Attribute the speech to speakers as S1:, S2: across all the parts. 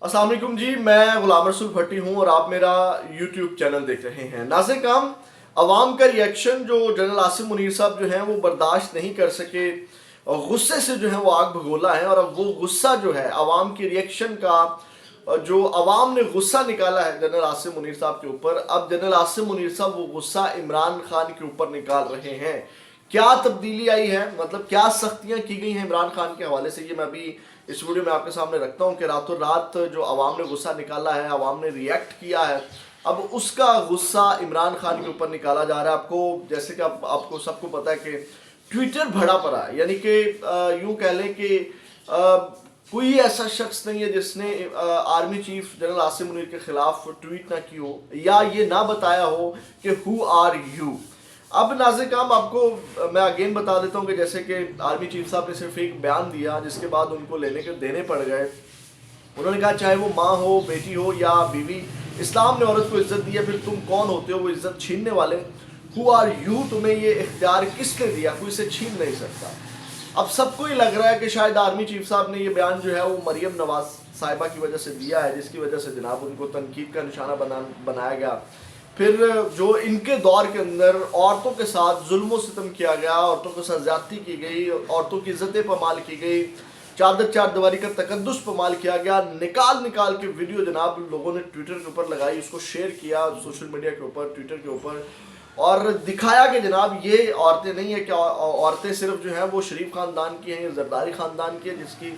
S1: अस्सलाम वालेकुम जी, मैं गुलाम रसूल भट्टी हूँ और आप मेरा यूट्यूब चैनल देख रहे हैं। नाज़रीन काम, अवाम का रिएक्शन जो जनरल आसिम मुनीर साहब जो हैं वो बर्दाश्त नहीं कर सके और गुस्से से जो है वो आग भगोला है। और अब वो गुस्सा जो है अवाम के रिएक्शन का, जो अवाम ने गुस्सा निकाला है जनरल आसिम मुनीर साहब के ऊपर, अब जनरल आसिम मुनीर साहब वो गुस्सा इमरान खान के ऊपर निकाल रहे हैं। क्या तब्दीली आई है, मतलब क्या सख्तियां की गई हैं इमरान खान के हवाले से, ये मैं अभी इस वीडियो में आपके सामने रखता हूं कि रातों रात जो अवाम ने गुस्सा निकाला है, अवाम ने रिएक्ट किया है, अब उसका गुस्सा इमरान खान के ऊपर निकाला जा रहा है। आपको जैसे कि आपको सबको पता है कि ट्विटर भरा पड़ा है, यानी कि यूं कह लें कि कोई ऐसा शख्स नहीं है जिसने army chief general Asim Munir के खिलाफ ट्वीट ना की हो या ये ना बताया हो कि हु आर यू। अब नाज़रीन काम, आपको मैं अगेन बता देता हूँ कि जैसे कि आर्मी चीफ साहब ने सिर्फ एक बयान दिया जिसके बाद उनको देने पड़ गए। उन्होंने कहा चाहे वो माँ हो, बेटी हो या बीवी, इस्लाम ने औरत को इज्जत दी है, फिर तुम कौन होते हो वो इज्जत छीनने वाले? Who are you? तुम्हें ये इख्तियार किसने दिया? कोई इसे छीन नहीं सकता। अब सबको ही लग रहा है कि शायद आर्मी चीफ साहब ने ये बयान जो है वो मरियम नवाज साहिबा की वजह से दिया है, जिसकी वजह से जनाब उनको तनकीद का निशाना बनाया गया। फिर जो इनके दौर के अंदर औरतों के साथ जुल्म सितम किया गया, औरतों के साथ ज्यादती की गई, औरतों की इज्जतें पमाल की गई, चार दीवारी का तकद्दुस पमाल किया गया, निकाल के वीडियो जनाब लोगों ने ट्विटर के ऊपर लगाई, उसको शेयर किया सोशल मीडिया के ऊपर, ट्विटर के ऊपर, और दिखाया कि जनाब ये औरतें नहीं है कि औरतें सिर्फ जो है वो शरीफ ख़ानदान की हैं, जरदारी ख़ानदान की है, जिसकी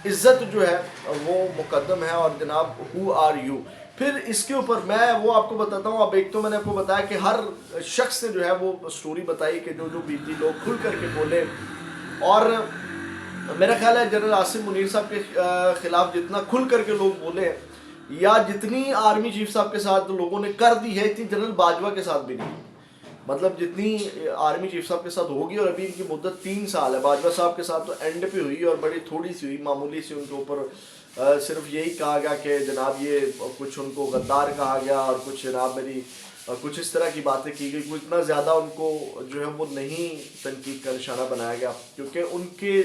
S1: इज्जत जो है वो मुकद्दम है। और जनाब हु आर यू? फिर इसके ऊपर मैं वो आपको बताता हूँ। अब एक तो मैंने आपको बताया कि हर शख्स ने जो है वो स्टोरी बताई कि जो बीती, लोग खुल करके बोले। और मेरा ख्याल है जनरल आसिम मुनीर साहब के खिलाफ जितना खुल करके लोग बोले या जितनी आर्मी चीफ साहब के साथ लोगों ने कर दी है, इतनी जनरल बाजवा के साथ भी नहीं। मतलब जितनी आर्मी चीफ साहब के साथ होगी, और अभी इनकी मुद्दत 3 साल है, बाजवा साहब के साथ तो एंड पे हुई और बड़ी थोड़ी सी हुई, मामूली सी। उनके ऊपर सिर्फ यही कहा गया कि जनाब ये कुछ उनको गद्दार कहा गया और कुछ जनाब मेरी कुछ इस तरह की बातें की गई। कोई इतना ज़्यादा उनको जो है वो नहीं तनकीद का निशाना बनाया गया, क्योंकि उनके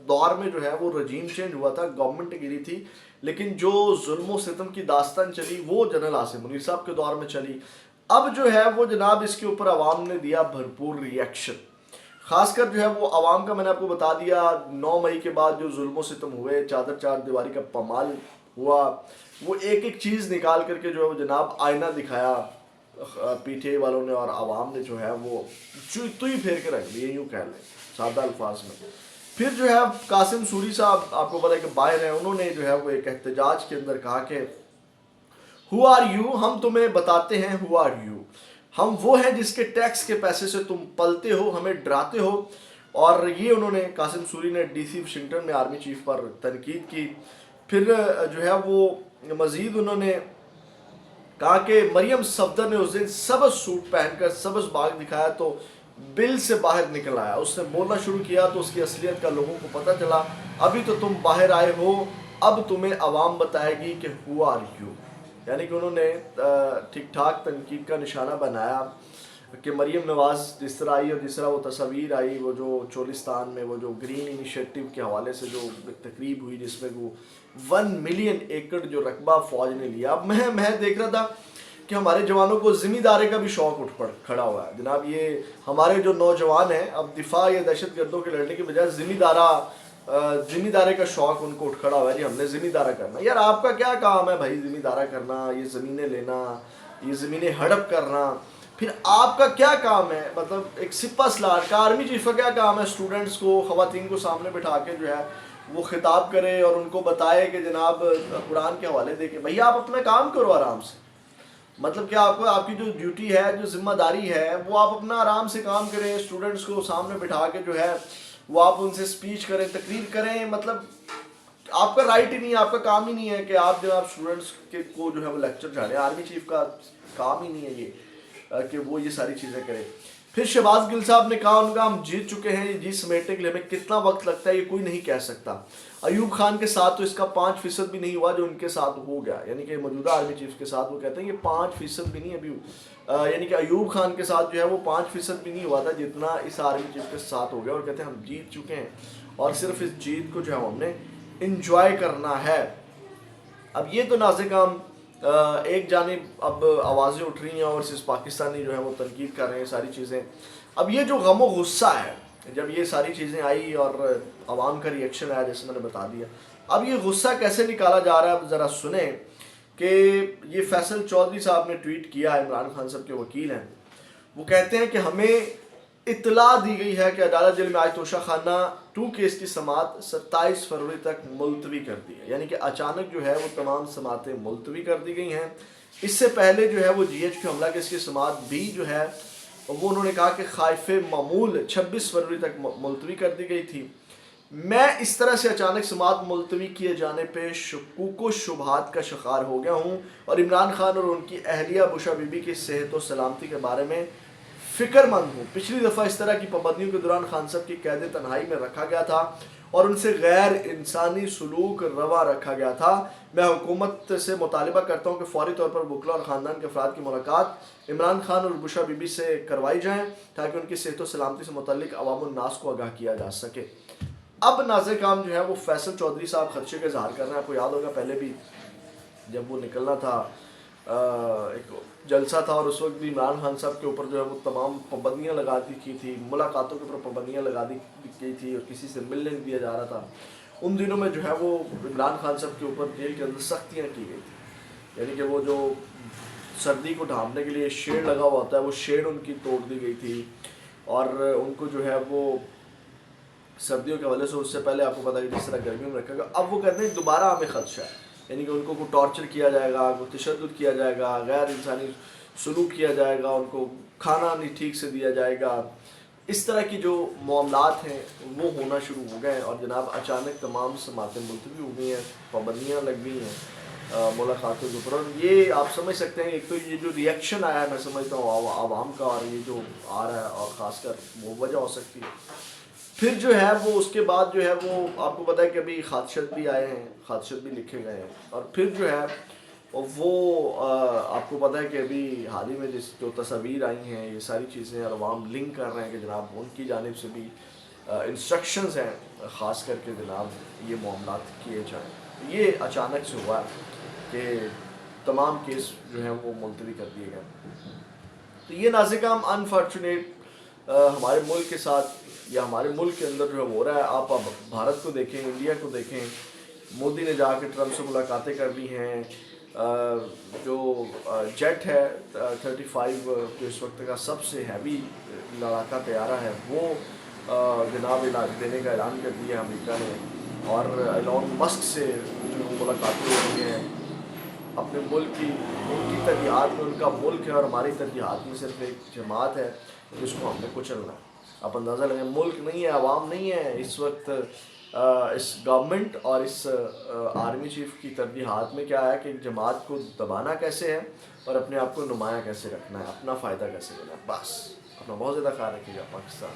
S1: दौर में जो है वो रजीम चेंज हुआ था, गवर्नमेंट गिरी थी, लेकिन जो जुल्म सितम की दास्तान चली वो जनरल आसिम मुनीर साहब के दौर में चली। अब जो है वो जनाब इसके ऊपर आवाम ने दिया भरपूर रिएक्शन। खासकर जो है वो आवाम का मैंने आपको बता दिया, 9 मई के बाद जो जुल्म सितम हुए, चार दीवारी का पमाल हुआ, वो एक एक चीज़ निकाल करके जो है वो जनाब आईना दिखाया पीटीआई वालों ने, और आवाम ने जो है वो चुई फेर के रख दी, यूँ कह लें सादा अल्फाज में। फिर जो है कासिम सूरी साहब, आपको पता है कि बाहर हैं, उन्होंने जो है वो एक एहतजाज के अंदर कहा कि हु आर यू? हम तुम्हें बताते हैं हु आर यू। हम वो हैं जिसके टैक्स के पैसे से तुम पलते हो, हमें डराते हो। और ये उन्होंने, कासिम सूरी ने डीसी वाशिंगटन में आर्मी चीफ पर तनकीद की। फिर जो है वो मज़ीद उन्होंने कहा कि मरियम सफदर ने उस दिन सब्ज़ सूट पहनकर सब्ज़ बाग दिखाया तो बिल से बाहर निकल आया। उसने बोलना शुरू किया तो उसकी असलियत का लोगों को पता चला। अभी तो तुम बाहर आए हो, अब तुम्हें अवाम बताएगी कि हु आर यू। यानी कि उन्होंने ठीक ठाक तनकीद का निशाना बनाया कि मरियम नवाज़ जिस तरह आई और जिस तरह वो तस्वीर आई, वो जो चोलिस्तान में वो जो ग्रीन इनिशिएटिव के हवाले से जो तकरीब हुई जिसमें वो 1 मिलियन एकड़ जो रकबा फ़ौज ने लिया। अब मैं देख रहा था कि हमारे जवानों को ज़िम्मेदारी का भी शौक़ उठ पड़ खड़ा हुआ है जनाब। ये हमारे जो नौजवान हैं, अब दिफा या दहशत गर्दों के लड़ने के बजाय ज़िम्मेदारी का शौक़ उनको उठ खड़ा हुआ है। जी हमने ज़िम्मेदारा करना। यार आपका क्या काम है भाई ज़िम्मेदारा करना, ये ज़मीनें लेना, ये ज़मीनें हड़प करना? फिर आपका क्या काम है? मतलब एक सिपा सलार का, आर्मी चीफ का क्या काम है स्टूडेंट्स को, ख़वातीन को सामने बिठा के जो है वो खिताब करे और उनको बताए कि जनाब कुरान के हवाले दे के भैया आप अपना काम करो आराम से। मतलब क्या आपको, आपकी जो ड्यूटी है, जो जिम्मेदारी है, वो आप अपना आराम से काम करें, स्टूडेंट्स को सामने बिठा के जो है वो आप उनसे स्पीच करें, तकरीर करें। मतलब आपका राइट ही नहीं है, आपका काम ही नहीं है कि आप जनाब स्टूडेंट्स के को जो है वो लेक्चर झाड़ें। आर्मी चीफ का काम ही नहीं है ये कि वो ये सारी चीज़ें करें। फिर शहबाज गिल साहब ने कहा उनका हम जीत चुके हैं, ये जीत समेटने के लिए हमें कितना वक्त लगता है ये कोई नहीं कह सकता। अयूब खान के साथ तो इसका 5% भी नहीं हुआ जो उनके साथ हो गया, यानी कि मौजूदा आर्मी चीफ के साथ वो कहते हैं ये 5% भी नहीं अभी, यानी कि अयूब खान के साथ जो है वो 5% भी नहीं हुआ था जितना इस आर्मी चीफ के साथ हो गया। और कहते हैं हम जीत चुके हैं और सिर्फ इस जीत को जो है हमने इंजॉय करना है। اب یہ تو نازک عام ایک جانب اب آوازیں اٹھ رہی ہیں اور صرف پاکستانی جو ہے وہ تنقید کر رہے ہیں ساری چیزیں. اب یہ جو غم و غصہ ہے جب یہ ساری چیزیں آئی اور عوام کا ریئیکشن آیا جیسے میں نے بتا دیا, اب یہ غصہ کیسے نکالا جا رہا ہے اب ذرا سنیں کہ یہ فیصل چودھری صاحب نے ٹویٹ کیا ہے, عمران خان صاحب کے وکیل ہیں. وہ کہتے ہیں کہ ہمیں اطلاع دی گئی ہے کہ عدالت جیل میں آج توشہ خانہ 2 کیس کی سماعت 27 فروری تک ملتوی کر دی ہے. یعنی کہ اچانک جو ہے وہ تمام سماعتیں ملتوی کر دی گئی ہیں. اس سے پہلے جو ہے وہ جی ایچ کیو حملہ کیس کی سماعت بھی جو ہے وہ انہوں نے کہا کہ خائف معمول 26 فروری تک ملتوی کر دی گئی تھی. میں اس طرح سے اچانک سماعت ملتوی کیے جانے پہ شکوک و شبہات کا شکار ہو گیا ہوں اور عمران خان اور ان کی اہلیہ بشرا بی بی کی صحت و سلامتی کے بارے میں فکر مند ہوں. پچھلی دفعہ اس طرح کی پابندیوں کے دوران خان صاحب کی قید تنہائی میں رکھا گیا تھا اور ان سے غیر انسانی سلوک روا رکھا گیا تھا. میں حکومت سے مطالبہ کرتا ہوں کہ فوری طور پر وکلا اور خاندان کے افراد کی ملاقات عمران خان اور بشرا بی بی سے کروائی جائیں تاکہ ان کی صحت و سلامتی سے متعلق عوام الناس کو آگاہ کیا جا سکے. اب ناظر کام جو ہے وہ فیصل چودھری صاحب خدشے کا اظہار کر رہے ہیں. آپ کو یاد ہوگا پہلے بھی جب وہ نکلنا تھا ایک جلسہ تھا اور اس وقت بھی عمران خان صاحب کے اوپر جو ہے وہ تمام پابندیاں لگا دی کی تھی, ملاقاتوں کے اوپر پابندیاں لگا دی گئی تھی اور کسی سے ملنے نہیں دیا جا رہا تھا. ان دنوں میں جو ہے وہ عمران خان صاحب کے اوپر جیل کے اندر سختیاں کی گئی تھی. یعنی کہ وہ جو سردی کو ڈھانپنے کے لیے شیڈ لگا ہوا ہوتا ہے وہ شیڈ ان کی توڑ دی گئی تھی اور ان کو جو ہے وہ سردیوں کے حوالے سے اس سے پہلے آپ کو پتا ہے کہ جس طرح گرمیوں میں رکھا گیا. اب وہ کہتے ہیں دوبارہ ہمیں خدشہ ہے, یعنی کہ ان کو ٹارچر کیا جائے گا, تشدد کیا جائے گا, غیر انسانی سلوک کیا جائے گا, ان کو کھانا نہیں ٹھیک سے دیا جائے گا. اس طرح کی جو معاملات ہیں وہ ہونا شروع ہو گئے ہیں اور جناب اچانک تمام سماعتیں ملتوی ہو گئی ہیں, پابندیاں لگ گئی ہیں ملاقاتوں کے اوپر. اور یہ آپ سمجھ سکتے ہیں ایک تو یہ جو ریئیکشن آیا ہے میں سمجھتا ہوں عوام کا, اور یہ جو آ رہا ہے اور خاص کر وہ وجہ ہو سکتی ہے. پھر جو ہے وہ اس کے بعد جو ہے وہ آپ کو پتہ ہے کہ ابھی خادشات بھی آئے ہیں, خادشات بھی لکھے گئے ہیں. اور پھر جو ہے وہ آپ کو پتہ ہے کہ ابھی حال ہی میں جو تصاویر آئی ہیں یہ ساری چیزیں اور عوام لنک کر رہے ہیں کہ جناب ان کی جانب سے بھی انسٹرکشنز ہیں خاص کر کے جناب یہ معاملات کیے جائیں. یہ اچانک سے ہوا کہ تمام کیس جو ہیں وہ ملتوی کر دیے گئے. تو یہ نازکام انفارچونیٹ ہمارے ملک کے ساتھ یا ہمارے ملک کے اندر جو ہے ہو رہا ہے. آپ اب بھارت کو دیکھیں, انڈیا کو دیکھیں, مودی نے جا کے ٹرمپ سے ملاقاتیں کر لی ہیں. جو جیٹ ہے 35 جو اس وقت کا سب سے ہیوی لڑاکا طیارہ ہے وہ جناب علاج دینے کا اعلان کر دیا امریکہ نے. اور ایلون مسک سے جو ملاقاتیں ہو رہی ہیں اپنے ملک کی, ان کی ترجیحات میں, ان کا ملک ہے اور ہماری ترجیحات میں صرف ایک جماعت ہے جس کو ہم نے کچلنا ہے. آپ اندازہ لگیں, ملک نہیں ہے, عوام نہیں ہے. اس وقت اس گورنمنٹ اور اس آرمی چیف کی ترجیحات میں کیا ہے کہ جماعت کو دبانا کیسے ہے اور اپنے آپ کو نمایاں کیسے رکھنا ہے, اپنا فائدہ کیسے لینا ہے. بس اپنا بہت زیادہ خیال رکھیے گا. پاکستان